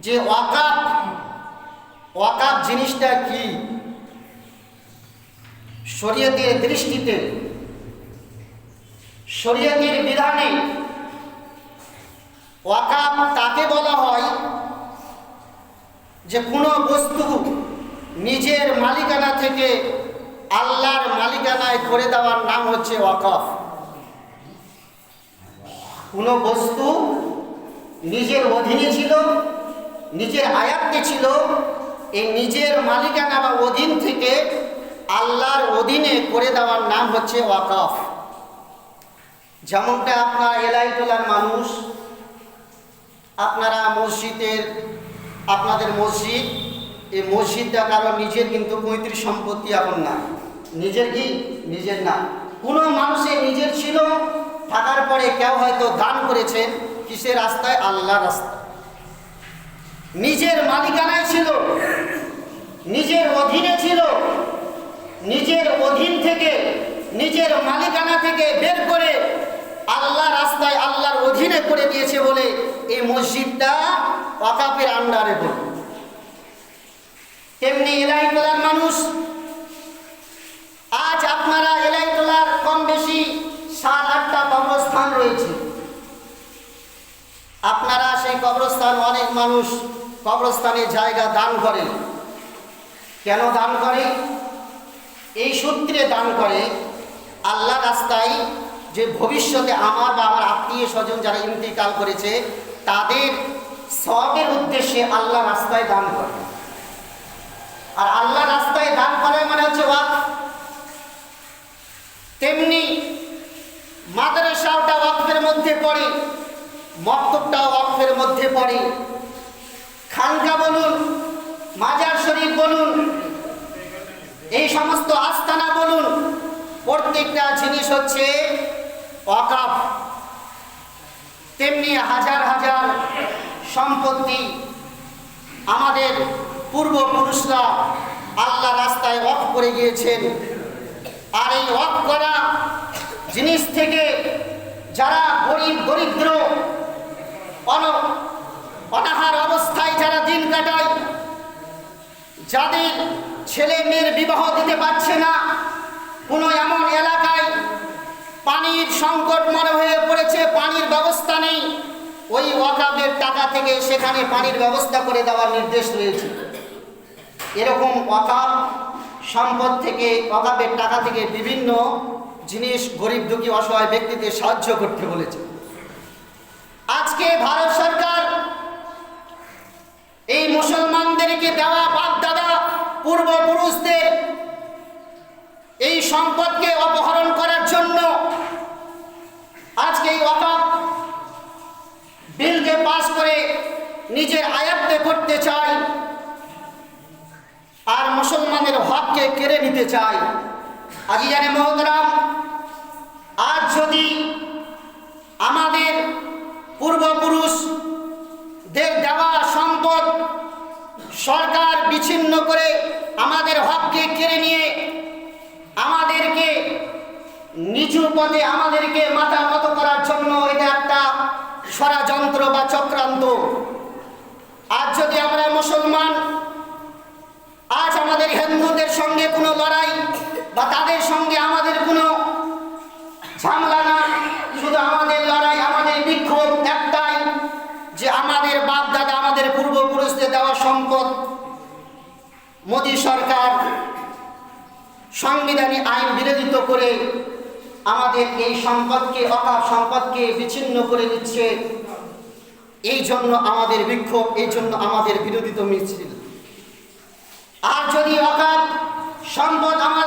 যে ওয়াকাফ জিনিসটা কি শরীয়তের দৃষ্টিতে, শরীয়তের বিধানে ওয়াকাফ তাকে বলা হয় যে কোনো বস্তু নিজের মালিকানা থেকে আল্লাহর মালিকানায় করে দেওয়ার নাম হচ্ছে ওয়াকাফ। কোনো বস্তু নিজের অধীনে ছিল, নিজের আয়াত্তে ছিল, এই নিজের মালিকানা বা অধীন থেকে আল্লাহর অধীনে করে দেওয়ার নাম হচ্ছে ওয়াকাফ। যেমনটা আপনার এলাইটোলার মানুষ, আপনারা মসজিদের, আপনাদের মসজিদ, এই মসজিদটা কারো নিজের কিন্তু পৈতৃক সম্পত্তি এখন না, নিজের কি নিজের না, কোনো মানুষের নিজের ছিল, থাকার পরে কেউ হয়তো দান করেছেন কিসের রাস্তায়? আল্লাহর রাস্তায়। নিজের মালিকানায় ছিল, নিজের অধীনে ছিল, নিজের অধীন থেকে, নিজের মালিকানা থেকে বের করে আল্লাহ রাস্তায় আল্লাহর অধীনে করে দিয়েছে বলে এই মসজিদটা ওয়াকাফের আন্ডারে পড়ে। তেমনি এলাইটোলার মানুষ, আজ আপনারা এলাইটোলার কম বেশি 7-8টা কবরস্থান রয়েছে। আপনারা সেই কবরস্থান, অনেক মানুষ কবরস্থানে জায়গা দান করে। কেন দান করে? এই সূত্রে দান করে, আল্লাহ রাস্তায় যে ভবিষ্যতে আমার বা আমার আত্মীয় স্বজন যারা ইন্তেকাল করেছে তাদের সওয়াবের উদ্দেশ্যে আল্লাহ রাস্তায় দান করে। আর আল্লাহ রাস্তায় দান করে মানে হচ্ছে ওয়াকফ। তেমনি মাদ্রাসাটা ওয়াকফের মধ্যে পড়ে, মক্তবটাও ওয়াকফের মধ্যে পড়ে, খানকা বলুন, মাজার শরীফ বলুন, এই সমস্ত আস্তানা বলুন, প্রত্যেকটা জিনিস হচ্ছে ওয়াকফ। তেমনি হাজার হাজার সম্পত্তি আমাদের পূর্বপুরুষরা আল্লাহ রাস্তায় ওয়াকফ করে গিয়েছেন। আর এই ওয়াকফ করা জিনিস থেকে যারা গরিব দরিদ্র অনাহার অবস্থায় যারা দিন কাটায়, যাদের ছেলে মেয়ের বিবাহ দিতে পারছে না, কোনো এমন এলাকায় পানির সংকট মনে হয়ে পড়েছে, পানির ব্যবস্থা নেই, ওই ওয়াকাফের টাকা থেকে সেখানে পানির ব্যবস্থা করে দেওয়ার নির্দেশ রয়েছে। এরকম ওয়াকাফ সম্পদ থেকে, ওয়াকাফের টাকা থেকে বিভিন্ন জিনিস গরিব দুঃখী অসহায় ব্যক্তিদের সাহায্য করতে বলেছে। আজকে ভারত সরকার এই মুসলমানদেরকে দেওয়া বাপ-দাদা পূর্বপুরুষদের এই সম্পদকে অপহরণ করার জন্য আজকে এই ওয়াকফ বিলকে পাস করে নিজের আয়ত্তে করতে চায় আর মুসলমানের হককে কেড়ে নিতে চায়। আজিজানে মহতরাম, আজ যদি আমাদের পূর্বপুরুষদের দেওয়া সম্পদ সরকার বিচ্ছিন্ন করে আমাদের হককে কেড়ে নিয়ে আমাদেরকে নিচু পদে, আমাদেরকে মাথা নত করার জন্য এটা একটা ষড়যন্ত্র বা চক্রান্ত। আজ যদি আমরা মুসলমান, আজ আমাদের হিন্দুদের সঙ্গে কোনো লড়াই বা তাদের সঙ্গে আমাদের কোনো ঝামেলা না, শুধু আমাদের লড়াই, আমাদের বিক্ষোভ একটাই যে আমাদের বাপ দাদা, আমাদের পূর্বপুরুষদের দেওয়া সম্পদ মোদী সরকার সাংবিধানিক আইন বিরোধিত করে আমাদের এই সম্পদকে, ওয়াকফ সম্পদকে বিচ্ছিন্ন করে দিচ্ছে। এই জন্য আমাদের বিক্ষোভ, এই জন্য আমাদের বিরোধিত মিছিল। আর যদি ওয়াকফ সম্পদ আমাদের